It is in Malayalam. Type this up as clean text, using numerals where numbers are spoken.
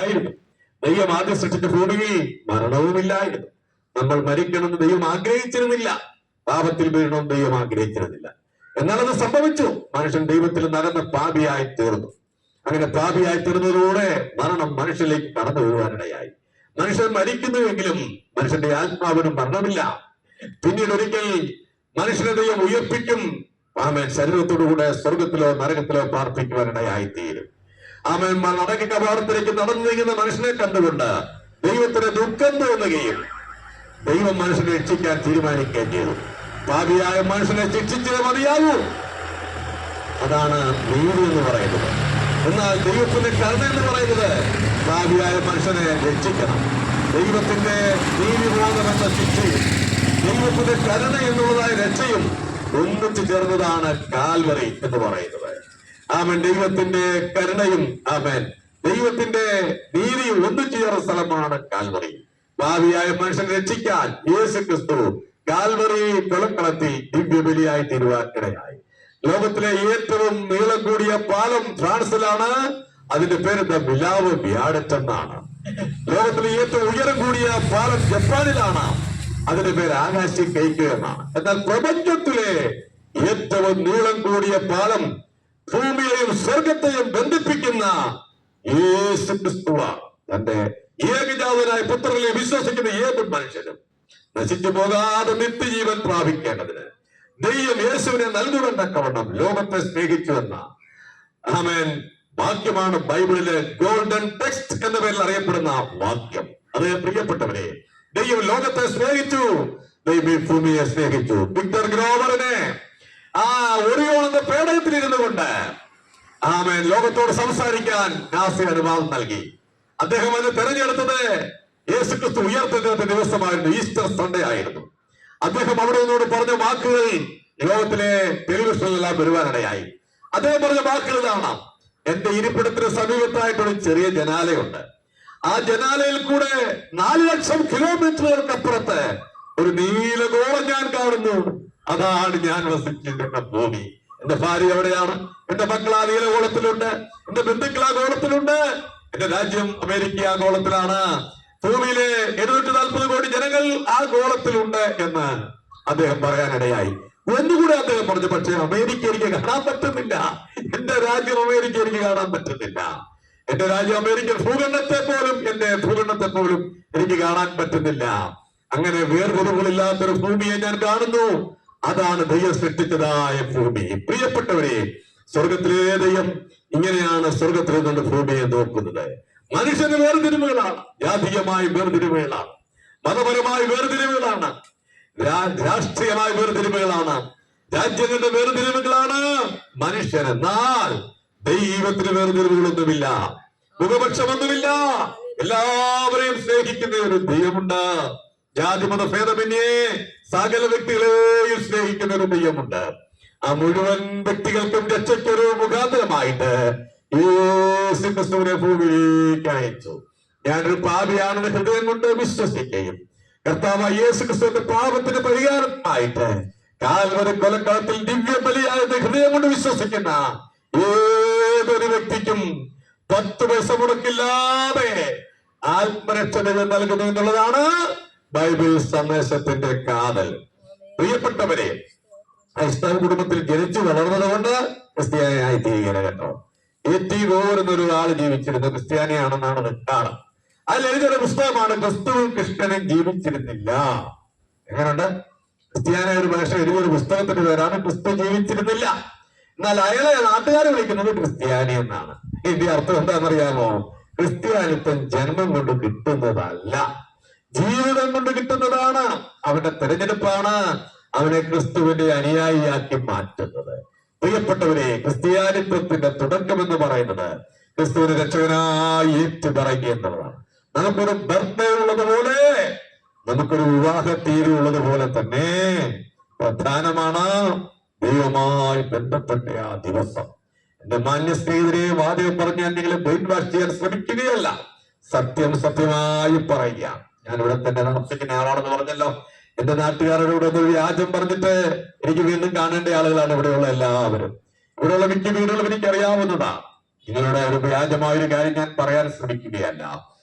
ആയിരുന്നു. ദൈവം ആദ്യം സൃഷ്ടിച്ച ഭൂമിയിൽ മരണവുമില്ലായിരുന്നു. നമ്മൾ മരിക്കണമെന്ന് ദൈവം ആഗ്രഹിച്ചിരുന്നില്ല. പാപത്തിൽ വീഴണമെന്ന് ദൈവം ആഗ്രഹിച്ചിരുന്നില്ല. എന്നാൽ അത് സംഭവിച്ചു. മനുഷ്യൻ ദൈവത്തിൽ നടന്ന് പാപിയായി തീർന്നു. അങ്ങനെ പാപിയായി തീർന്നതോടെ മരണം മനുഷ്യനിലേക്ക് കടന്നു വീഴാനിടയായി. മനുഷ്യൻ മരിക്കുന്നുവെങ്കിലും മനുഷ്യന്റെ ആത്മാവിന് മരണമില്ല. പിന്നീട് ഒരിക്കൽ മനുഷ്യനെ ദൈവം ഉയർപ്പിക്കും. ആമേൻ. ശരീരത്തോടുകൂടെ സ്വർഗത്തിലോ നരകത്തിലോ പാർപ്പിക്കുവാനിടയായി തീരും. ആമേൻ. അടക്ക കവാടത്തിലേക്ക് നടന്നു നീങ്ങുന്ന മനുഷ്യനെ കണ്ടുകൊണ്ട് ദൈവത്തിന് ദുഃഖം തോന്നുകയും ദൈവം മനുഷ്യനെ രക്ഷിക്കാൻ തീരുമാനിക്കുകയും ചെയ്തു. പാപിയായ മനുഷ്യനെ ശിക്ഷിച്ചേ മതിയാകൂ. അതാണ് നീതി എന്ന് പറയുന്നത്. എന്നാൽ ദൈവത്തിന്റെ കരുണ എന്ന് പറയുന്നത് പാപിയായ മനുഷ്യനെ രക്ഷിക്കണം. ദൈവത്തിന്റെ നീതിബോധമെന്ന ശിക്ഷയും ദൈവത്തിന്റെ കരുണ എന്നുള്ളതായ രക്ഷയും ഒന്നിച്ചു ചേർന്നതാണ് കാൽവറി എന്ന് പറയുന്നത്. ആമേൻ. ദൈവത്തിന്റെ കരുണയും ആമേൻ ദൈവത്തിന്റെ നീതിയും ഒന്നിച്ചു ചേർന്ന സ്ഥലമാണ് കാൽവറി. ഭാവിയായ മനുഷ്യനെ രക്ഷിക്കാൻ യേശു ക്രിസ്തു കാൽവറി കൊലക്കളത്തിൽ ദിവ്യബലിയായി തീരുവാൻ ഇടയായി. ലോകത്തിലെ ഏറ്റവും നീളം കൂടിയ പാലം ഫ്രാൻസിലാണ്. അതിന്റെ പേര് ദ മിലാവ് വ്യാഡറ്റ് എന്നാണ്. ലോകത്തിലെ ഏറ്റവും ഉയരം കൂടിയ പാലം ജപ്പാനിലാണ്. അതിന്റെ പേര് ആകാശി കൈക്ക് എന്നാണ്. എന്നാൽ പ്രപഞ്ചത്തിലെ ഏറ്റവും നീളം കൂടിയ പാലം ഭൂമിയെയും സ്വർഗത്തെയും ബന്ധിപ്പിക്കുന്ന യേശു ക്രിസ്തുവാണ്. തന്റെ ഏകജാതനായ പുത്രനെ വിശ്വസിക്കുന്ന ഏത് മനുഷ്യനും നശിച്ചു പോകാതെ നിത്യജീവൻ പ്രാപിക്കേണ്ടതിന് ദൈവം യേശുവിനെ നൽകുമെന്നൊക്കവണ്ണം ലോകത്തെ സ്നേഹിച്ചുവെന്ന ആമേൻ വാക്യമാണ് ബൈബിളിലെ ഗോൾഡൻ ടെക്സ്റ്റ് എന്ന പേരിൽ അറിയപ്പെടുന്ന വാക്യം. അത് പ്രിയപ്പെട്ടവരെ, ദൈവം ലോകത്തെ സ്നേഹിച്ചു, ദൈവം ഭൂമിയെ സ്നേഹിച്ചു. വിക്ടർ ഗ്രോവറിനെ ആ ഒറിയോൺ എന്ന പേടകത്തിലിരുന്നു കൊണ്ട് ആമേൻ ലോകത്തോട് സംസാരിക്കാൻ നാസ അനുവാദം നൽകി. അദ്ദേഹം അത് തെരഞ്ഞെടുത്തത് യേശുക്രിസ്തു ഉയർത്തെഴുന്നേറ്റ ദിവസമായിരുന്നു. ഈസ്റ്റർ സൺഡേ ആയിരുന്നു. അദ്ദേഹം അവിടെ നിന്നോട് പറഞ്ഞ വാക്കുകൾ ലോകത്തിലെ ടെലിവിഷനിലെല്ലാം വരുവാനിടയായി. അദ്ദേഹം പറഞ്ഞ വാക്കുകൾ കാണാം. എന്റെ ഇരിപ്പിടത്തിന് സമീപത്തായിട്ടൊരു ചെറിയ ജനാലയുണ്ട്. ആ ജനാലയിൽ കൂടെ 4 ലക്ഷം കിലോമീറ്ററുകൾക്കപ്പുറത്ത് ഒരു നീലഗോളം ഞാൻ കാണുന്നു. അതാണ് ഞാൻ വസിച്ചിരുന്ന ഭൂമി. എന്റെ ഭാര്യ എവിടെയാണ്? എന്റെ മക്കൾ ആ നീലഗോളത്തിലുണ്ട്. എന്റെ ബന്ധുക്കൾ ആ ഗോളത്തിലുണ്ട്. എന്റെ രാജ്യം അമേരിക്ക ആ ഗോളത്തിലാണ്. ഭൂമിയിലെ 740 കോടി ജനങ്ങൾ ആ ഗോളത്തിലുണ്ട് എന്ന് അദ്ദേഹം പറയാനിടയായി. ഒന്നുകൂടെ അദ്ദേഹം പറഞ്ഞു, പക്ഷേ അമേരിക്ക എനിക്ക് കാണാൻ പറ്റുന്നില്ല. എന്റെ രാജ്യം അമേരിക്ക എനിക്ക് കാണാൻ പറ്റുന്നില്ല. എന്റെ രാജ്യം അമേരിക്കൻ ഭൂഖണ്ഡത്തെ പോലും എന്റെ ഭൂഖണ്ഡത്തെ പോലും എനിക്ക് കാണാൻ പറ്റുന്നില്ല. അങ്ങനെ വേർതിരിവുകളില്ലാത്തൊരു ഭൂമിയെ ഞാൻ കാണുന്നു. അതാണ് ദൈവം സൃഷ്ടിച്ചതായ ഭൂമി. പ്രിയപ്പെട്ടവരെ, സ്വർഗത്തിലെ ദൈവം ഇങ്ങനെയാണ് സ്വർഗത്തിൽ നിന്നുകൊണ്ട് ഭൂമിയെ നോക്കുന്നത്. മനുഷ്യന് വേർതിരിവുകളാണ്, ജാതീയമായ വേർതിരിവുകളാണ്, മതപരമായ വേർതിരിവുകളാണ്, രാഷ്ട്രീയമായ വേർതിരിവുകളാണ്, രാജ്യങ്ങളുടെ വേർതിരിവുകളാണ് മനുഷ്യൻ. എന്നാൽ ദൈവത്തിന് വേർതിരിവുകളൊന്നുമില്ല, മുഖപക്ഷമൊന്നുമില്ല. എല്ലാവരെയും സ്നേഹിക്കുന്ന ഒരു ദൈവമുണ്ട്. ജാതി മത ഭേദമന്യേ സകല വ്യക്തികളെയും സ്നേഹിക്കുന്ന ഒരു ദൈവമുണ്ട്. ആ മുഴുവൻ വ്യക്തികൾക്കും രക്ഷയ്ക്കൊരു മുഖാന്തരമായിട്ട് യേശു ക്രിസ്തുവിനെ ഭൂമിയിലേക്ക് അയച്ചു. ഞാനൊരു പാപിയാണെന്ന് ഹൃദയം കൊണ്ട് വിശ്വസിക്കുകയും കർത്താവ് യേശു ക്രിസ്തുവിന്റെ പാപത്തിന് പരിഹാരമായിട്ട് കാൽവരി കൊലക്കളത്തിൽ ദിവ്യബലിയായെന്ന് ഹൃദയം കൊണ്ട് വിശ്വസിക്കുന്ന ഏതൊരു വ്യക്തിക്കും 10 പൈസ മുടക്കില്ലാതെ ആത്മരക്ഷകൾ നൽകുന്നു എന്നുള്ളതാണ് ബൈബിൾ സന്ദേശത്തിന്റെ കാതൽ. പ്രിയപ്പെട്ടവരെ, ക്രൈസ്തവ കുടുംബത്തിൽ ജനിച്ചു വളർന്നത് കൊണ്ട് ക്രിസ്ത്യാനിയായി തീരുകയാണ് കേട്ടോ. A.T. ഗോവർ എന്നൊരു ആള് ജീവിച്ചിരുന്നത് ക്രിസ്ത്യാനിയാണെന്നാണ് റിക്കാർഡ്. അതിൽ എഴുതിയൊരു പുസ്തകമാണ് ക്രിസ്തുവും കൃഷ്ണനും ജീവിച്ചിരുന്നില്ല. എങ്ങനെയുണ്ട്? ക്രിസ്ത്യാനിയ ഒരു മനുഷ്യൻ എഴുതിയൊരു പുസ്തകത്തിന്റെ പേരാണ് ക്രിസ്തു ജീവിച്ചിരുന്നില്ല. എന്നാൽ അയാളെ നാട്ടുകാരെ വിളിക്കുന്നത് ക്രിസ്ത്യാനി എന്നാണ്. ഇതിന്റെ അർത്ഥം എന്താണെന്നറിയാമോ? ക്രിസ്ത്യാനിത്വം ജന്മം കൊണ്ട് കിട്ടുന്നതല്ല, ജീവിതം കൊണ്ട് കിട്ടുന്നതാണ്. അവന്റെ തെരഞ്ഞെടുപ്പാണ് അവനെ ക്രിസ്തുവിന്റെ അനുയായിയാക്കി മാറ്റുന്നത്. പ്രിയപ്പെട്ടവരെ, ക്രിസ്ത്യാനിത്വത്തിന്റെ തുടക്കം എന്ന് പറയുന്നത് ക്രിസ്തുവിന്റെ രക്ഷകനായി ഏറ്റുപറയുക എന്നുള്ളതാണ്. നമുക്കൊരു ബർത്ത്ഡേ ഉള്ളതുപോലെ, നമുക്കൊരു വിവാഹ തീയതി ഉള്ളതുപോലെ തന്നെ പ്രധാനമാണ് ദൈവവുമായി ബന്ധപ്പെട്ട ആ ദിവസം. എന്റെ മാന്യ സ്നേഹിതരെ, വാചകം പറഞ്ഞ് എന്തെങ്കിലും ബ്രെയിൻ വാഷ് ചെയ്യാൻ ശ്രമിക്കുകയല്ല, സത്യം സത്യമായി പറയുക. ഞാൻ ഇവിടെ തന്നെ താമസിക്കുന്ന ആളാണെന്ന് പറഞ്ഞല്ലോ. എന്റെ നാട്ടുകാരോട് ഒരു വ്യാജം പറഞ്ഞിട്ട് എനിക്ക് വീണ്ടും കാണേണ്ട ആളുകളാണ് ഇവിടെയുള്ള എല്ലാവരും. ഇവിടെയുള്ള മിക്ക വീടുകളും എനിക്കറിയാവുന്നതാ. നിങ്ങളുടെ ഒരു വ്യാജമായ ഒരു കാര്യം ഞാൻ പറയാൻ ശ്രമിക്കുകയല്ല.